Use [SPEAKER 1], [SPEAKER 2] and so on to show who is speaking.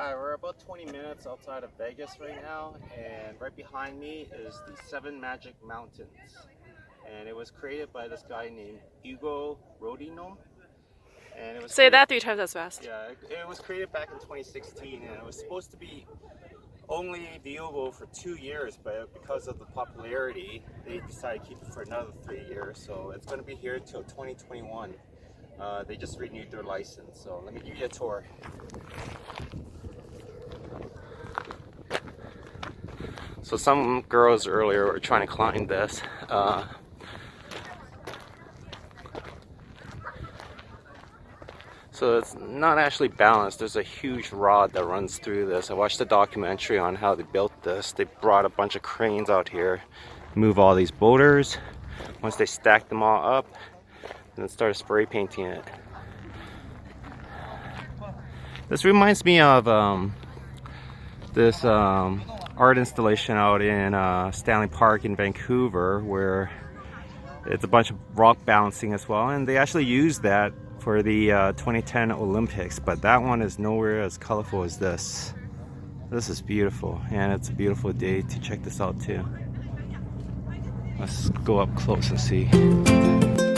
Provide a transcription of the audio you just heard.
[SPEAKER 1] Hi, we're about 20 minutes outside of Vegas right now, and right behind me is the Seven Magic Mountains. And it was created by this guy named Hugo Rodino. And it was
[SPEAKER 2] Say that 3 times as fast.
[SPEAKER 1] Yeah, it was created back in 2016, and it was supposed to be only viewable for 2 years, but because of the popularity, they decided to keep it for another 3 years. So it's going to be here until 2021. They just renewed their license, so let me give you a tour. So some girls earlier were trying to climb this. So it's not actually balanced. There's a huge rod that runs through this. I watched a documentary on how they built this. They brought a bunch of cranes out here, move all these boulders. Once they stacked them all up, and then started spray painting it. This reminds me of this art installation out in Stanley Park in Vancouver, where it's a bunch of rock balancing as well, and they actually used that for the 2010 Olympics, but that one is nowhere as colorful as this. This is beautiful, and it's a beautiful day to check this out too. Let's go up close and see.